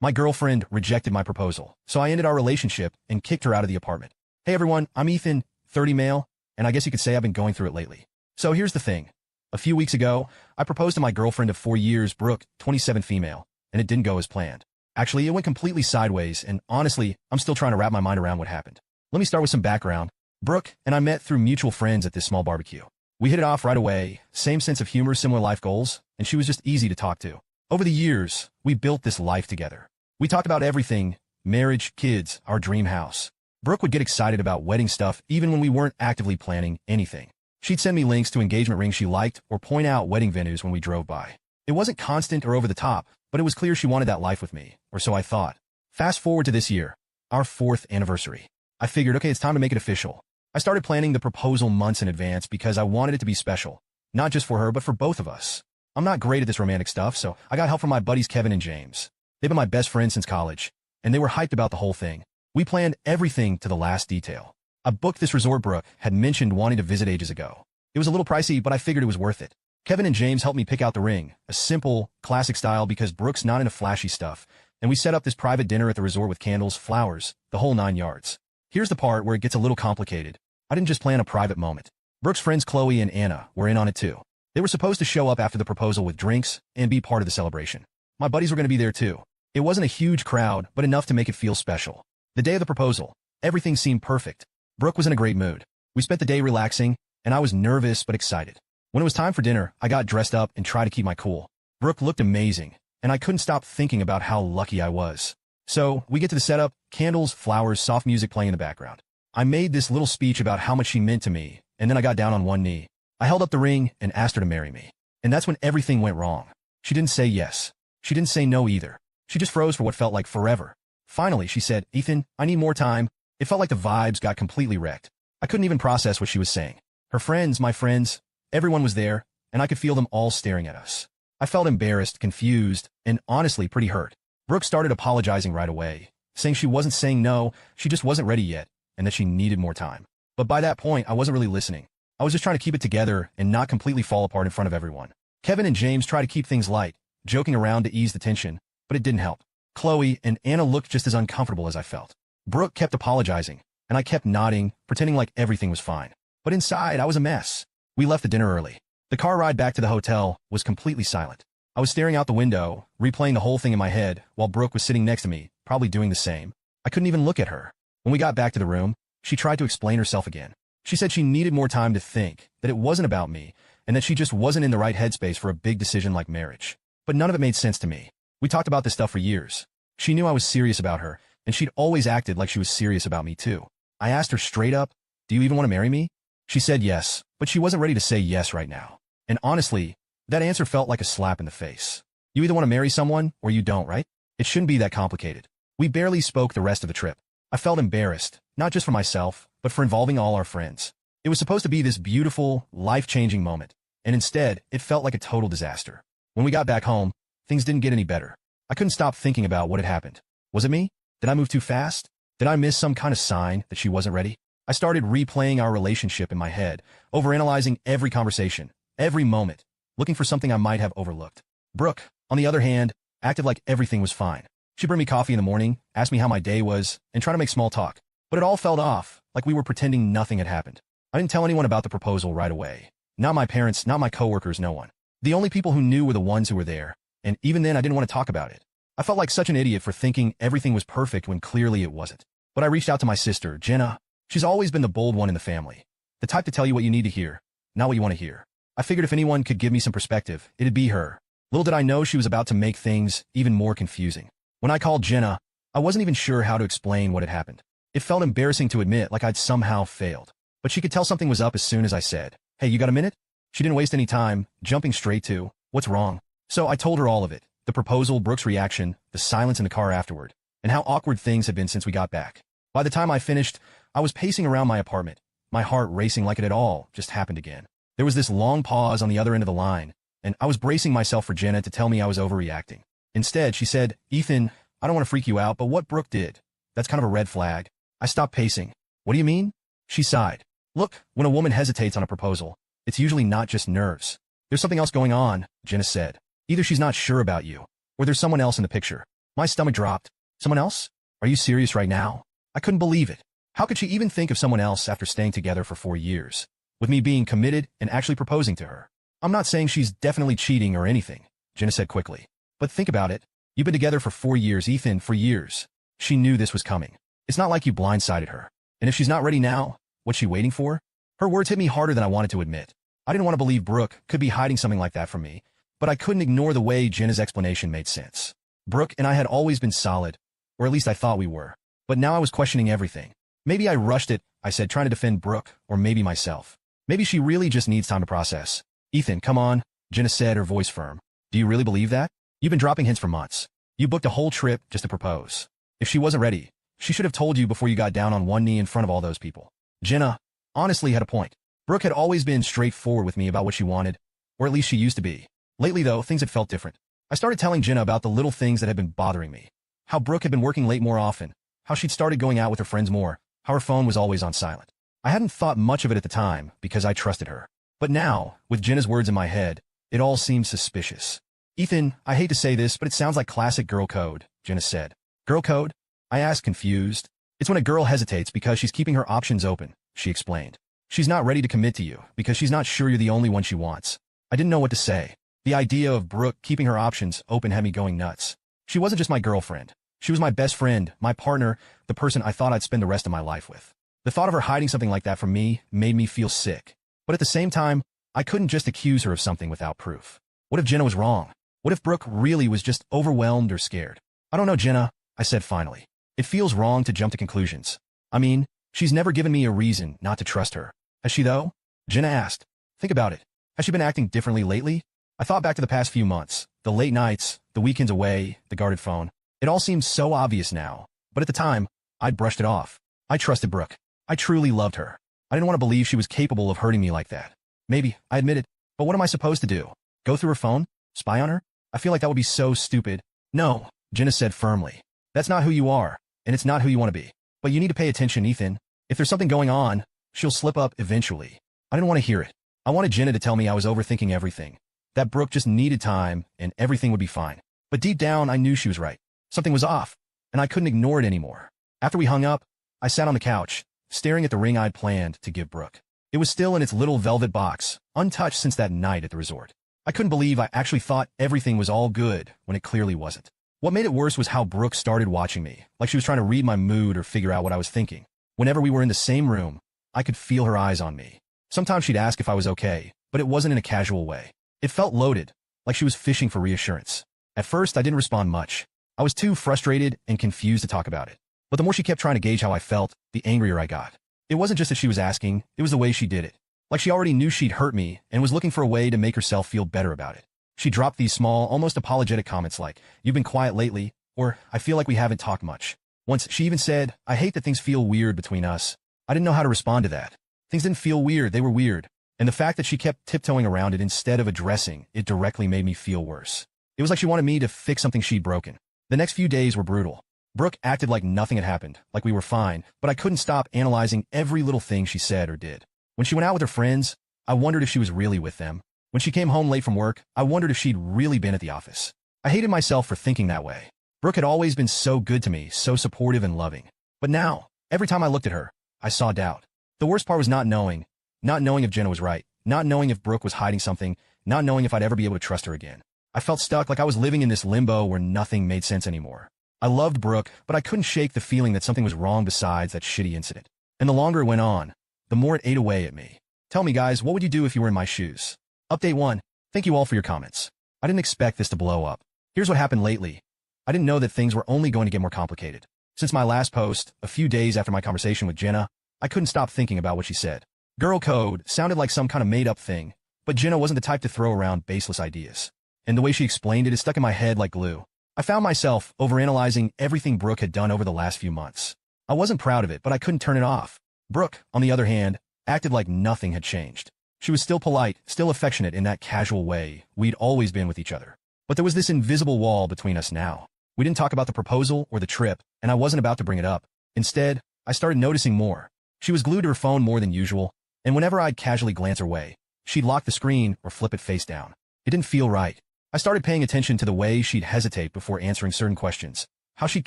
My girlfriend rejected my proposal, so I ended our relationship and kicked her out of the apartment. Hey everyone, I'm Ethan, 30 male, and I guess you could say I've been going through it lately. So here's the thing. A few weeks ago, I proposed to my girlfriend of 4 years, Brooke, 27 female, and it didn't go as planned. Actually, it went completely sideways, and honestly, I'm still trying to wrap my mind around what happened. Let me start with some background. Brooke and I met through mutual friends at this small barbecue. We hit it off right away, same sense of humor, similar life goals, and she was just easy to talk to. Over the years, we built this life together. We talked about everything: marriage, kids, our dream house. Brooke would get excited about wedding stuff even when we weren't actively planning anything. She'd send me links to engagement rings she liked or point out wedding venues when we drove by. It wasn't constant or over the top, but it was clear she wanted that life with me, or so I thought. Fast forward to this year, our 4th anniversary. I figured, okay, it's time to make it official. I started planning the proposal months in advance because I wanted it to be special, not just for her, but for both of us. I'm not great at this romantic stuff, so I got help from my buddies Kevin and James. They've been my best friends since college, and they were hyped about the whole thing. We planned everything to the last detail. I booked this resort Brooke had mentioned wanting to visit ages ago. It was a little pricey, but I figured it was worth it. Kevin and James helped me pick out the ring, a simple, classic style because Brooke's not into flashy stuff, and we set up this private dinner at the resort with candles, flowers, the whole 9 yards. Here's the part where it gets a little complicated. I didn't just plan a private moment. Brooke's friends Chloe and Anna were in on it too. They were supposed to show up after the proposal with drinks and be part of the celebration. My buddies were going to be there too. It wasn't a huge crowd, but enough to make it feel special. The day of the proposal, everything seemed perfect. Brooke was in a great mood. We spent the day relaxing, and I was nervous but excited. When it was time for dinner, I got dressed up and tried to keep my cool. Brooke looked amazing, and I couldn't stop thinking about how lucky I was. So, we get to the setup, candles, flowers, soft music playing in the background. I made this little speech about how much she meant to me, and then I got down on one knee. I held up the ring and asked her to marry me. And that's when everything went wrong. She didn't say yes. She didn't say no either. She just froze for what felt like forever. Finally, she said, "Ethan, I need more time." It felt like the vibes got completely wrecked. I couldn't even process what she was saying. Her friends, my friends, everyone was there, and I could feel them all staring at us. I felt embarrassed, confused, and honestly pretty hurt. Brooke started apologizing right away, saying she wasn't saying no, she just wasn't ready yet, and that she needed more time. But by that point, I wasn't really listening. I was just trying to keep it together and not completely fall apart in front of everyone. Kevin and James tried to keep things light, joking around to ease the tension, but it didn't help. Chloe and Anna looked just as uncomfortable as I felt. Brooke kept apologizing, and I kept nodding, pretending like everything was fine. But inside, I was a mess. We left the dinner early. The car ride back to the hotel was completely silent. I was staring out the window, replaying the whole thing in my head, while Brooke was sitting next to me, probably doing the same. I couldn't even look at her. When we got back to the room, she tried to explain herself again. She said she needed more time to think, that it wasn't about me, and that she just wasn't in the right headspace for a big decision like marriage. But none of it made sense to me. We talked about this stuff for years. She knew I was serious about her, and she'd always acted like she was serious about me too. I asked her straight up, "Do you even want to marry me?" She said yes, but she wasn't ready to say yes right now. And honestly, that answer felt like a slap in the face. You either want to marry someone, or you don't, right? It shouldn't be that complicated. We barely spoke the rest of the trip. I felt embarrassed, not just for myself, but for involving all our friends. It was supposed to be this beautiful, life-changing moment, and instead, it felt like a total disaster. When we got back home, things didn't get any better. I couldn't stop thinking about what had happened. Was it me? Did I move too fast? Did I miss some kind of sign that she wasn't ready? I started replaying our relationship in my head, overanalyzing every conversation, every moment, looking for something I might have overlooked. Brooke, on the other hand, acted like everything was fine. She'd bring me coffee in the morning, ask me how my day was, and try to make small talk. But it all felt off, like we were pretending nothing had happened. I didn't tell anyone about the proposal right away. Not my parents, not my coworkers, no one. The only people who knew were the ones who were there, and even then I didn't want to talk about it. I felt like such an idiot for thinking everything was perfect when clearly it wasn't. But I reached out to my sister, Jenna. She's always been the bold one in the family. The type to tell you what you need to hear, not what you want to hear. I figured if anyone could give me some perspective, it'd be her. Little did I know she was about to make things even more confusing. When I called Jenna, I wasn't even sure how to explain what had happened. It felt embarrassing to admit, like I'd somehow failed. But she could tell something was up as soon as I said, "Hey, you got a minute?" She didn't waste any time, jumping straight to, "What's wrong?" So I told her all of it. The proposal, Brooke's reaction, the silence in the car afterward, and how awkward things had been since we got back. By the time I finished, I was pacing around my apartment, my heart racing like it had all just happened again. There was this long pause on the other end of the line, and I was bracing myself for Jenna to tell me I was overreacting. Instead, she said, "Ethan, I don't want to freak you out, but what Brooke did, that's kind of a red flag." I stopped pacing. "What do you mean?" She sighed. "Look, when a woman hesitates on a proposal, it's usually not just nerves. There's something else going on," Jenna said. "Either she's not sure about you, or there's someone else in the picture. My stomach dropped. Someone else? Are you serious right now? I couldn't believe it. How could she even think of someone else after staying together for 4 years? With me being committed and actually proposing to her. I'm not saying she's definitely cheating or anything, Jenna said quickly. But think about it. You've been together for 4 years, Ethan, for years. She knew this was coming. It's not like you blindsided her. And if she's not ready now, what's she waiting for? Her words hit me harder than I wanted to admit. I didn't want to believe Brooke could be hiding something like that from me, but I couldn't ignore the way Jenna's explanation made sense. Brooke and I had always been solid, or at least I thought we were. But now I was questioning everything. Maybe I rushed it, I said, trying to defend Brooke, or maybe myself. Maybe she really just needs time to process. Ethan, come on, Jenna said, her voice firm. Do you really believe that? You've been dropping hints for months. You booked a whole trip just to propose. If she wasn't ready, she should have told you before you got down on one knee in front of all those people. Jenna honestly had a point. Brooke had always been straightforward with me about what she wanted, or at least she used to be. Lately, though, things had felt different. I started telling Jenna about the little things that had been bothering me. How Brooke had been working late more often, how she'd started going out with her friends more, how her phone was always on silent. I hadn't thought much of it at the time because I trusted her. But now, with Jenna's words in my head, it all seemed suspicious. Ethan, I hate to say this, but it sounds like classic girl code, Jenna said. Girl code? I asked, confused. It's when a girl hesitates because she's keeping her options open, she explained. She's not ready to commit to you because she's not sure you're the only one she wants. I didn't know what to say. The idea of Brooke keeping her options open had me going nuts. She wasn't just my girlfriend. She was my best friend, my partner, the person I thought I'd spend the rest of my life with. The thought of her hiding something like that from me made me feel sick. But at the same time, I couldn't just accuse her of something without proof. What if Jenna was wrong? What if Brooke really was just overwhelmed or scared? I don't know, Jenna, I said finally. It feels wrong to jump to conclusions. I mean, she's never given me a reason not to trust her. Has she, though? Jenna asked. Think about it. Has she been acting differently lately? I thought back to the past few months. The late nights, the weekends away, the guarded phone. It all seems so obvious now. But at the time, I'd brushed it off. I trusted Brooke. I truly loved her. I didn't want to believe she was capable of hurting me like that. Maybe, I admit it. But what am I supposed to do? Go through her phone? Spy on her? I feel like that would be so stupid. No, Jenna said firmly. That's not who you are, and it's not who you want to be. But you need to pay attention, Ethan. If there's something going on, she'll slip up eventually. I didn't want to hear it. I wanted Jenna to tell me I was overthinking everything. That Brooke just needed time, and everything would be fine. But deep down, I knew she was right. Something was off, and I couldn't ignore it anymore. After we hung up, I sat on the couch, staring at the ring I'd planned to give Brooke. It was still in its little velvet box, untouched since that night at the resort. I couldn't believe I actually thought everything was all good when it clearly wasn't. What made it worse was how Brooke started watching me, like she was trying to read my mood or figure out what I was thinking. Whenever we were in the same room, I could feel her eyes on me. Sometimes she'd ask if I was okay, but it wasn't in a casual way. It felt loaded, like she was fishing for reassurance. At first, I didn't respond much. I was too frustrated and confused to talk about it. But the more she kept trying to gauge how I felt, the angrier I got. It wasn't just that she was asking, it was the way she did it. Like she already knew she'd hurt me and was looking for a way to make herself feel better about it. She dropped these small, almost apologetic comments like, "You've been quiet lately," or "I feel like we haven't talked much." Once, she even said, "I hate that things feel weird between us." I didn't know how to respond to that. Things didn't feel weird, they were weird. And the fact that she kept tiptoeing around it instead of addressing it directly made me feel worse. It was like she wanted me to fix something she'd broken. The next few days were brutal. Brooke acted like nothing had happened, like we were fine, but I couldn't stop analyzing every little thing she said or did. When she went out with her friends, I wondered if she was really with them. When she came home late from work, I wondered if she'd really been at the office. I hated myself for thinking that way. Brooke had always been so good to me, so supportive and loving. But now, every time I looked at her, I saw doubt. The worst part was not knowing if Jenna was right, not knowing if Brooke was hiding something, not knowing if I'd ever be able to trust her again. I felt stuck, like I was living in this limbo where nothing made sense anymore. I loved Brooke, but I couldn't shake the feeling that something was wrong besides that shitty incident. And the longer it went on, the more it ate away at me. Tell me, guys, what would you do if you were in my shoes? Update 1. Thank you all for your comments. I didn't expect this to blow up. Here's what happened lately. I didn't know that things were only going to get more complicated. Since my last post, a few days after my conversation with Jenna, I couldn't stop thinking about what she said. Girl code sounded like some kind of made-up thing, but Jenna wasn't the type to throw around baseless ideas. And the way she explained it stuck in my head like glue. I found myself overanalyzing everything Brooke had done over the last few months. I wasn't proud of it, but I couldn't turn it off. Brooke, on the other hand, acted like nothing had changed. She was still polite, still affectionate in that casual way we'd always been with each other. But there was this invisible wall between us now. We didn't talk about the proposal or the trip, and I wasn't about to bring it up. Instead, I started noticing more. She was glued to her phone more than usual, and whenever I'd casually glance her way, she'd lock the screen or flip it face down. It didn't feel right. I started paying attention to the way she'd hesitate before answering certain questions, how she'd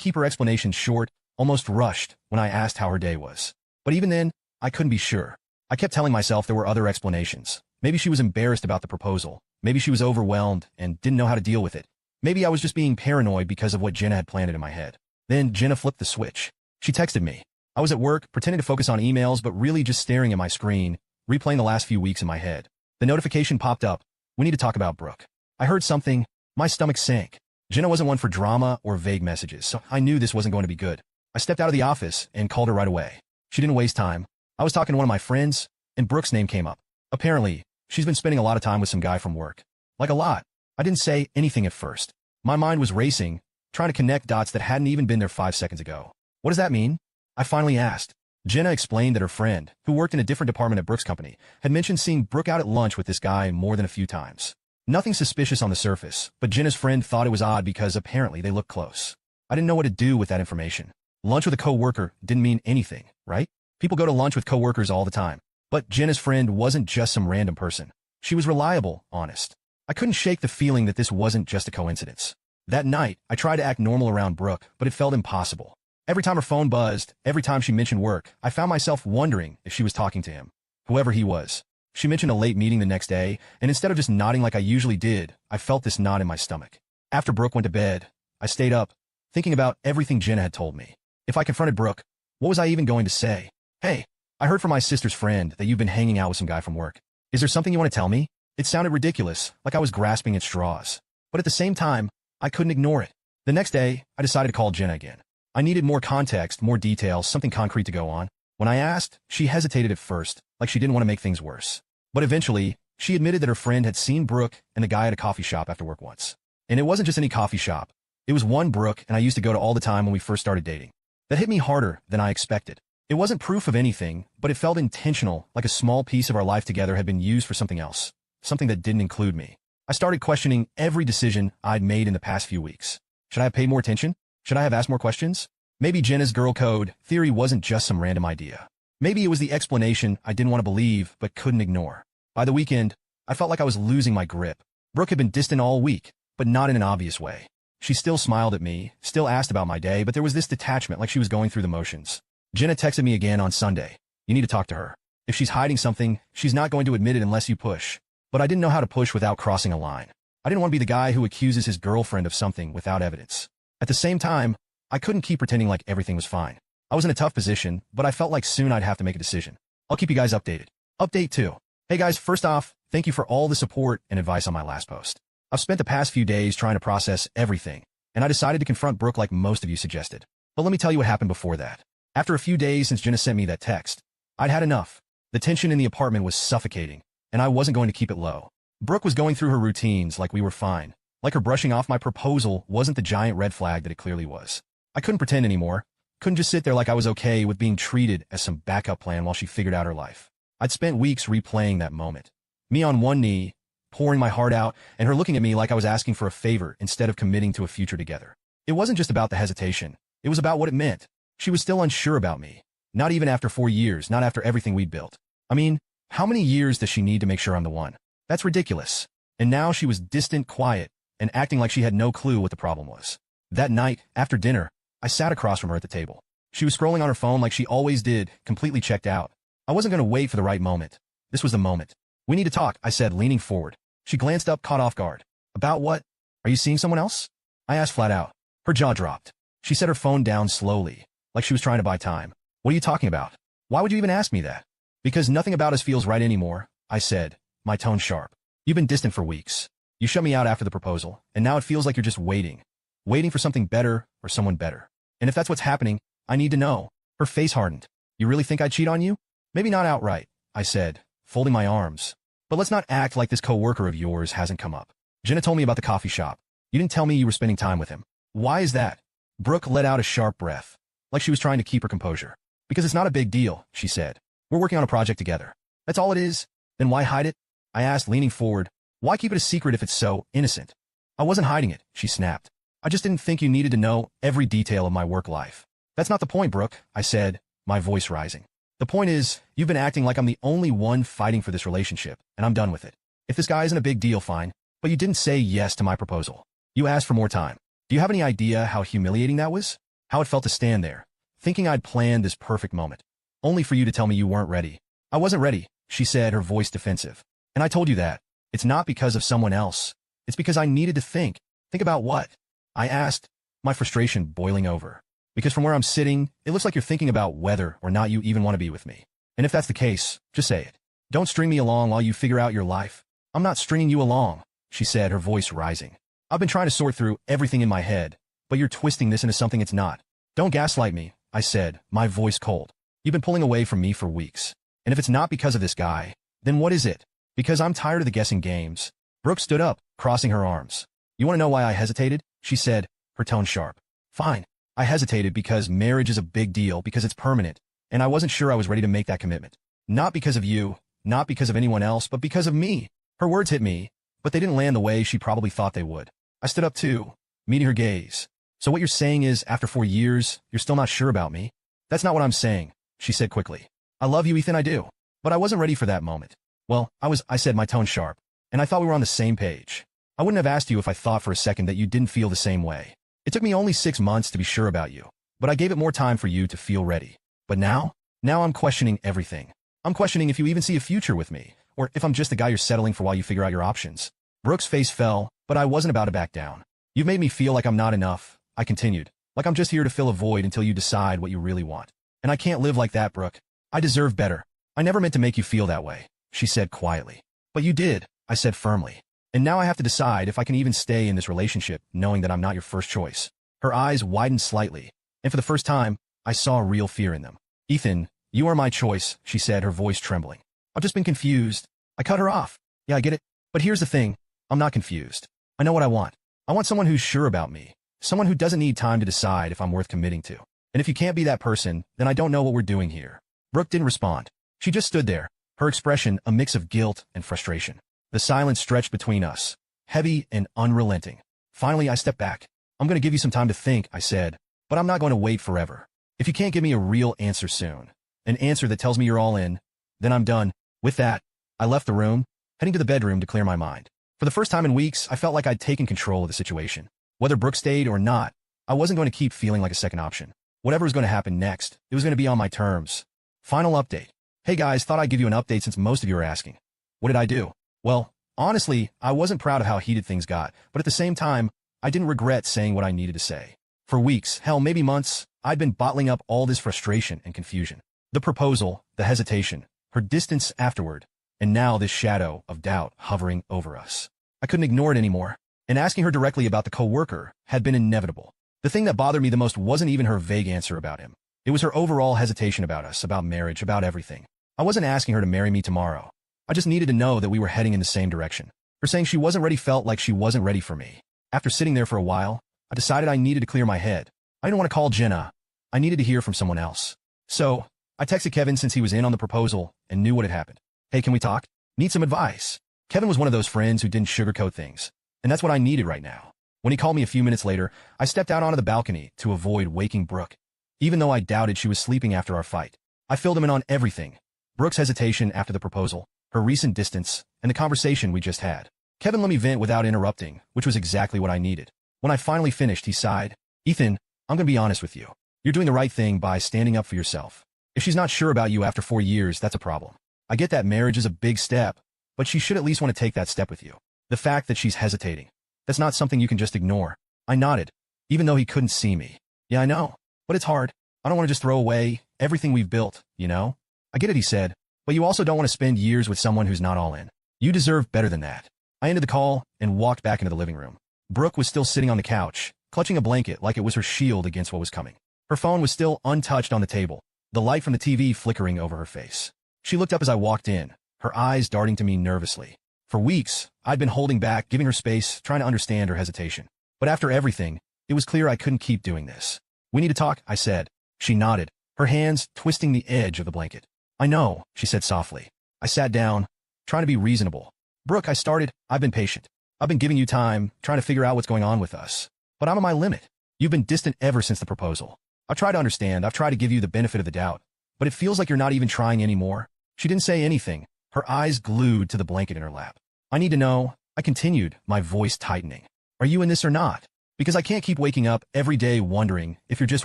keep her explanations short, almost rushed, when I asked how her day was. But even then, I couldn't be sure. I kept telling myself there were other explanations. Maybe she was embarrassed about the proposal. Maybe she was overwhelmed and didn't know how to deal with it. Maybe I was just being paranoid because of what Jenna had planted in my head. Then Jenna flipped the switch. She texted me. I was at work, pretending to focus on emails, but really just staring at my screen, replaying the last few weeks in my head. The notification popped up. We need to talk about Brooke. I heard something. My stomach sank. Jenna wasn't one for drama or vague messages, so I knew this wasn't going to be good. I stepped out of the office and called her right away. She didn't waste time. I was talking to one of my friends, and Brooke's name came up. Apparently, she's been spending a lot of time with some guy from work. Like a lot. I didn't say anything at first. My mind was racing, trying to connect dots that hadn't even been there 5 seconds ago. What does that mean? I finally asked. Jenna explained that her friend, who worked in a different department at Brooke's company, had mentioned seeing Brooke out at lunch with this guy more than a few times. Nothing suspicious on the surface, but Jenna's friend thought it was odd because apparently they looked close. I didn't know what to do with that information. Lunch with a coworker didn't mean anything, right? People go to lunch with coworkers all the time. But Jenna's friend wasn't just some random person. She was reliable, honest. I couldn't shake the feeling that this wasn't just a coincidence. That night, I tried to act normal around Brooke, but it felt impossible. Every time her phone buzzed, every time she mentioned work, I found myself wondering if she was talking to him, whoever he was. She mentioned a late meeting the next day, and instead of just nodding like I usually did, I felt this knot in my stomach. After Brooke went to bed, I stayed up, thinking about everything Jenna had told me. If I confronted Brooke, what was I even going to say? Hey, I heard from my sister's friend that you've been hanging out with some guy from work. Is there something you want to tell me? It sounded ridiculous, like I was grasping at straws. But at the same time, I couldn't ignore it. The next day, I decided to call Jenna again. I needed more context, more details, something concrete to go on. When I asked, she hesitated at first, like she didn't want to make things worse. But eventually, she admitted that her friend had seen Brooke and the guy at a coffee shop after work once. And it wasn't just any coffee shop. It was one Brooke and I used to go to all the time when we first started dating. That hit me harder than I expected. It wasn't proof of anything, but it felt intentional, like a small piece of our life together had been used for something else, something that didn't include me. I started questioning every decision I'd made in the past few weeks. Should I have paid more attention? Should I have asked more questions? Maybe Jenna's girl code theory wasn't just some random idea. Maybe it was the explanation I didn't want to believe but couldn't ignore. By the weekend, I felt like I was losing my grip. Brooke had been distant all week, but not in an obvious way. She still smiled at me, still asked about my day, but there was this detachment like she was going through the motions. Jenna texted me again on Sunday. You need to talk to her. If she's hiding something, she's not going to admit it unless you push. But I didn't know how to push without crossing a line. I didn't want to be the guy who accuses his girlfriend of something without evidence. At the same time, I couldn't keep pretending like everything was fine. I was in a tough position, but I felt like soon I'd have to make a decision. I'll keep you guys updated. Update 2. Hey guys, first off, thank you for all the support and advice on my last post. I've spent the past few days trying to process everything, and I decided to confront Brooke like most of you suggested. But let me tell you what happened before that. After a few days since Jenna sent me that text, I'd had enough. The tension in the apartment was suffocating, and I wasn't going to keep it low. Brooke was going through her routines like we were fine, like her brushing off my proposal wasn't the giant red flag that it clearly was. I couldn't pretend anymore. Couldn't just sit there like I was okay with being treated as some backup plan while she figured out her life. I'd spent weeks replaying that moment. Me on one knee, pouring my heart out, and her looking at me like I was asking for a favor instead of committing to a future together. It wasn't just about the hesitation. It was about what it meant. She was still unsure about me. Not even after 4 years, not after everything we'd built. I mean, how many years does she need to make sure I'm the one? That's ridiculous. And now she was distant, quiet, and acting like she had no clue what the problem was. That night, after dinner, I sat across from her at the table. She was scrolling on her phone like she always did, completely checked out. I wasn't going to wait for the right moment. This was the moment. We need to talk, I said, leaning forward. She glanced up, caught off guard. About what? Are you seeing someone else? I asked flat out. Her jaw dropped. She set her phone down slowly, like she was trying to buy time. What are you talking about? Why would you even ask me that? Because nothing about us feels right anymore, I said, my tone sharp. You've been distant for weeks. You shut me out after the proposal, and now it feels like you're just waiting. Waiting for something better or someone better. And if that's what's happening, I need to know. Her face hardened. You really think I'd cheat on you? Maybe not outright, I said, folding my arms. But let's not act like this coworker of yours hasn't come up. Jenna told me about the coffee shop. You didn't tell me you were spending time with him. Why is that? Brooke let out a sharp breath, like she was trying to keep her composure. Because it's not a big deal, she said. We're working on a project together. That's all it is. Then why hide it? I asked, leaning forward. Why keep it a secret if it's so innocent? I wasn't hiding it, she snapped. I just didn't think you needed to know every detail of my work life. That's not the point, Brooke, I said, my voice rising. The point is, you've been acting like I'm the only one fighting for this relationship, and I'm done with it. If this guy isn't a big deal, fine. But you didn't say yes to my proposal. You asked for more time. Do you have any idea how humiliating that was? How it felt to stand there, thinking I'd planned this perfect moment, only for you to tell me you weren't ready. I wasn't ready, she said, her voice defensive. And I told you that. It's not because of someone else. It's because I needed to think. Think about what? I asked, my frustration boiling over. Because from where I'm sitting, it looks like you're thinking about whether or not you even want to be with me. And if that's the case, just say it. Don't string me along while you figure out your life. I'm not stringing you along, she said, her voice rising. I've been trying to sort through everything in my head, but you're twisting this into something it's not. Don't gaslight me, I said, my voice cold. You've been pulling away from me for weeks. And if it's not because of this guy, then what is it? Because I'm tired of the guessing games. Brooke stood up, crossing her arms. You want to know why I hesitated? She said, her tone sharp. Fine. I hesitated because marriage is a big deal, because it's permanent, and I wasn't sure I was ready to make that commitment. Not because of you, not because of anyone else, but because of me. Her words hit me, but they didn't land the way she probably thought they would. I stood up too, meeting her gaze. So what you're saying is, after 4 years, you're still not sure about me? That's not what I'm saying, she said quickly. I love you, Ethan, I do. But I wasn't ready for that moment. Well, I said, my tone sharp, and I thought we were on the same page. I wouldn't have asked you if I thought for a second that you didn't feel the same way. It took me only 6 months to be sure about you, but I gave it more time for you to feel ready. But now I'm questioning everything. I'm questioning if you even see a future with me, or if I'm just the guy you're settling for while you figure out your options. Brooke's face fell, but I wasn't about to back down. You've made me feel like I'm not enough, I continued, like I'm just here to fill a void until you decide what you really want. And I can't live like that, Brooke. I deserve better. I never meant to make you feel that way, she said quietly. But you did, I said firmly. And now I have to decide if I can even stay in this relationship knowing that I'm not your first choice. Her eyes widened slightly, and for the first time, I saw real fear in them. Ethan, you are my choice, she said, her voice trembling. I've just been confused. I cut her off. Yeah, I get it. But here's the thing. I'm not confused. I know what I want. I want someone who's sure about me. Someone who doesn't need time to decide if I'm worth committing to. And if you can't be that person, then I don't know what we're doing here. Brooke didn't respond. She just stood there, her expression a mix of guilt and frustration. The silence stretched between us, heavy and unrelenting. Finally, I stepped back. I'm going to give you some time to think, I said, but I'm not going to wait forever. If you can't give me a real answer soon, an answer that tells me you're all in, then I'm done. With that, I left the room, heading to the bedroom to clear my mind. For the first time in weeks, I felt like I'd taken control of the situation. Whether Brooke stayed or not, I wasn't going to keep feeling like a second option. Whatever was going to happen next, it was going to be on my terms. Final update. Hey guys, thought I'd give you an update since most of you are asking. What did I do? Well, honestly, I wasn't proud of how heated things got, but at the same time, I didn't regret saying what I needed to say. For weeks, hell, maybe months, I'd been bottling up all this frustration and confusion. The proposal, the hesitation, her distance afterward, and now this shadow of doubt hovering over us. I couldn't ignore it anymore, and asking her directly about the coworker had been inevitable. The thing that bothered me the most wasn't even her vague answer about him. It was her overall hesitation about us, about marriage, about everything. I wasn't asking her to marry me tomorrow. I just needed to know that we were heading in the same direction. Her saying she wasn't ready felt like she wasn't ready for me. After sitting there for a while, I decided I needed to clear my head. I didn't want to call Jenna. I needed to hear from someone else. So, I texted Kevin since he was in on the proposal and knew what had happened. Hey, can we talk? Need some advice. Kevin was one of those friends who didn't sugarcoat things, and that's what I needed right now. When he called me a few minutes later, I stepped out onto the balcony to avoid waking Brooke. Even though I doubted she was sleeping after our fight, I filled him in on everything. Brooke's hesitation after the proposal, her recent distance, and the conversation we just had. Kevin let me vent without interrupting, which was exactly what I needed. When I finally finished, he sighed. Ethan, I'm going to be honest with you. You're doing the right thing by standing up for yourself. If she's not sure about you after 4 years, that's a problem. I get that marriage is a big step, but she should at least want to take that step with you. The fact that she's hesitating, that's not something you can just ignore. I nodded, even though he couldn't see me. Yeah, I know, but it's hard. I don't want to just throw away everything we've built, you know? I get it, he said, but you also don't want to spend years with someone who's not all in. You deserve better than that. I ended the call and walked back into the living room. Brooke was still sitting on the couch, clutching a blanket like it was her shield against what was coming. Her phone was still untouched on the table, the light from the TV flickering over her face. She looked up as I walked in, her eyes darting to me nervously. For weeks, I'd been holding back, giving her space, trying to understand her hesitation. But after everything, it was clear I couldn't keep doing this. We need to talk, I said. She nodded, her hands twisting the edge of the blanket. I know, she said softly. I sat down, trying to be reasonable. Brooke, I started. I've been patient. I've been giving you time, trying to figure out what's going on with us. But I'm at my limit. You've been distant ever since the proposal. I've tried to understand. I've tried to give you the benefit of the doubt. But it feels like you're not even trying anymore. She didn't say anything, her eyes glued to the blanket in her lap. I need to know, I continued, my voice tightening. Are you in this or not? Because I can't keep waking up every day wondering if you're just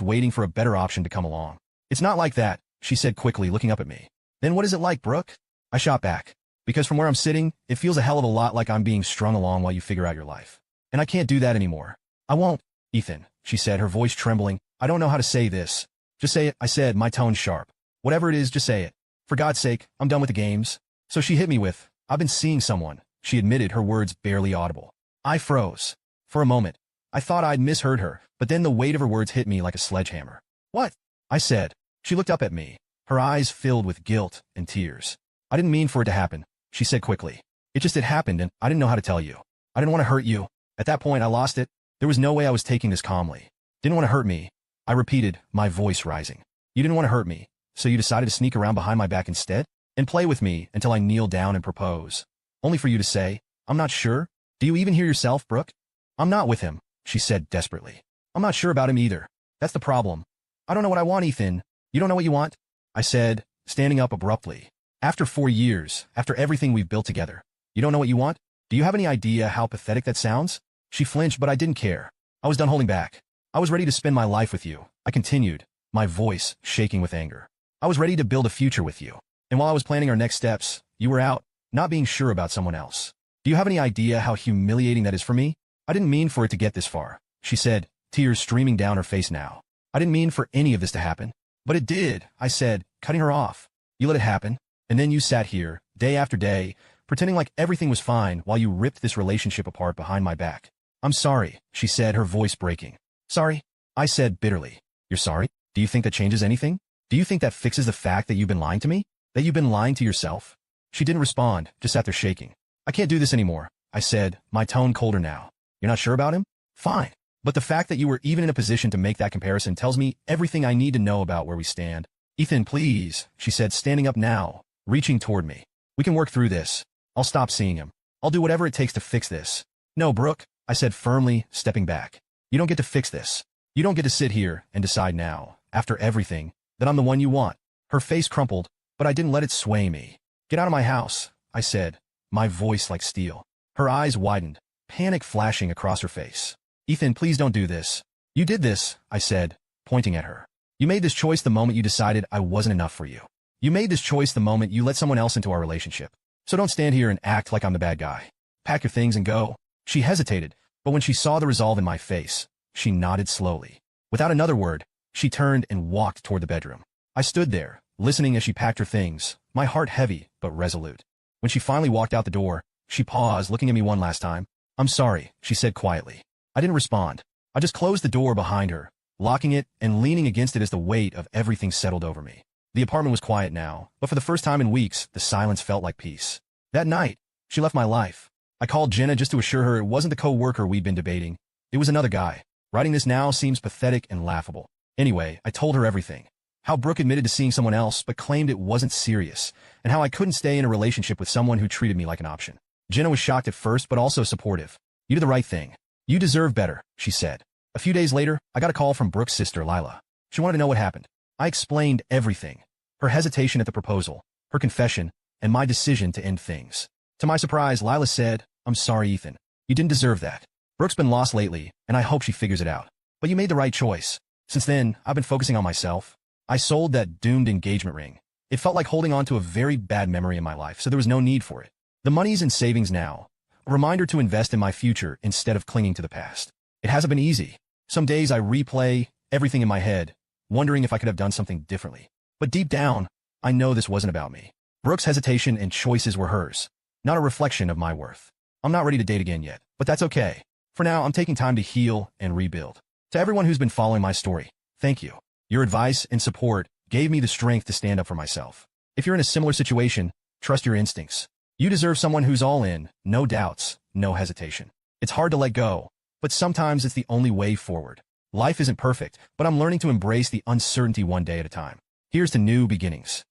waiting for a better option to come along. It's not like that, she said quickly, looking up at me. Then what is it like, Brooke? I shot back. Because from where I'm sitting, it feels a hell of a lot like I'm being strung along while you figure out your life. And I can't do that anymore. I won't, Ethan, she said, her voice trembling. I don't know how to say this. Just say it, I said, my tone sharp. Whatever it is, just say it. For God's sake, I'm done with the games. So she hit me with, I've been seeing someone, she admitted, her words barely audible. I froze. For a moment, I thought I'd misheard her, but then the weight of her words hit me like a sledgehammer. What? I said. She looked up at me, her eyes filled with guilt and tears. I didn't mean for it to happen, she said quickly. It happened and I didn't know how to tell you. I didn't want to hurt you. At that point, I lost it. There was no way I was taking this calmly. Didn't want to hurt me. I repeated, my voice rising. You didn't want to hurt me, so you decided to sneak around behind my back instead? And play with me until I kneel down and propose. Only for you to say, I'm not sure? Do you even hear yourself, Brooke? I'm not with him, she said desperately. I'm not sure about him either. That's the problem. I don't know what I want, Ethan. You don't know what you want? I said, standing up abruptly. After 4 years, after everything we've built together, you don't know what you want? Do you have any idea how pathetic that sounds? She flinched, but I didn't care. I was done holding back. I was ready to spend my life with you. I continued, my voice shaking with anger. I was ready to build a future with you. And while I was planning our next steps, you were out, not being sure about someone else. Do you have any idea how humiliating that is for me? I didn't mean for it to get this far, she said, tears streaming down her face now. I didn't mean for any of this to happen. But it did, I said, cutting her off. You let it happen, and then you sat here, day after day, pretending like everything was fine while you ripped this relationship apart behind my back. I'm sorry, she said, her voice breaking. Sorry? I said bitterly. You're sorry? Do you think that changes anything? Do you think that fixes the fact that you've been lying to me? That you've been lying to yourself? She didn't respond, just sat there shaking. I can't do this anymore, I said, my tone colder now. You're not sure about him? Fine. But the fact that you were even in a position to make that comparison tells me everything I need to know about where we stand. Ethan, please, she said, standing up now, reaching toward me. We can work through this. I'll stop seeing him. I'll do whatever it takes to fix this. No, Brooke, I said firmly, stepping back. You don't get to fix this. You don't get to sit here and decide now, after everything, that I'm the one you want. Her face crumpled, but I didn't let it sway me. Get out of my house, I said, my voice like steel. Her eyes widened, panic flashing across her face. Ethan, please don't do this. You did this, I said, pointing at her. You made this choice the moment you decided I wasn't enough for you. You made this choice the moment you let someone else into our relationship. So don't stand here and act like I'm the bad guy. Pack your things and go. She hesitated, but when she saw the resolve in my face, she nodded slowly. Without another word, she turned and walked toward the bedroom. I stood there, listening as she packed her things, my heart heavy but resolute. When she finally walked out the door, she paused, looking at me one last time. I'm sorry, she said quietly. I didn't respond. I just closed the door behind her, locking it and leaning against it as the weight of everything settled over me. The apartment was quiet now, but for the first time in weeks, the silence felt like peace. That night, she left my life. I called Jenna just to assure her it wasn't the co-worker we'd been debating. It was another guy. Writing this now seems pathetic and laughable. Anyway, I told her everything. How Brooke admitted to seeing someone else but claimed it wasn't serious, and how I couldn't stay in a relationship with someone who treated me like an option. Jenna was shocked at first but also supportive. You did the right thing. You deserve better, she said. A few days later, I got a call from Brooke's sister, Lila. She wanted to know what happened. I explained everything. Her hesitation at the proposal, her confession, and my decision to end things. To my surprise, Lila said, I'm sorry, Ethan. You didn't deserve that. Brooke's been lost lately, and I hope she figures it out. But you made the right choice. Since then, I've been focusing on myself. I sold that doomed engagement ring. It felt like holding on to a very bad memory in my life, so there was no need for it. The money's in savings now. A reminder to invest in my future instead of clinging to the past. It hasn't been easy. Some days I replay everything in my head, wondering if I could have done something differently. But deep down, I know this wasn't about me. Brooke's hesitation and choices were hers, not a reflection of my worth. I'm not ready to date again yet, but that's okay. For now, I'm taking time to heal and rebuild. To everyone who's been following my story, thank you. Your advice and support gave me the strength to stand up for myself. If you're in a similar situation, trust your instincts. You deserve someone who's all in, no doubts, no hesitation. It's hard to let go, but sometimes it's the only way forward. Life isn't perfect, but I'm learning to embrace the uncertainty one day at a time. Here's to new beginnings.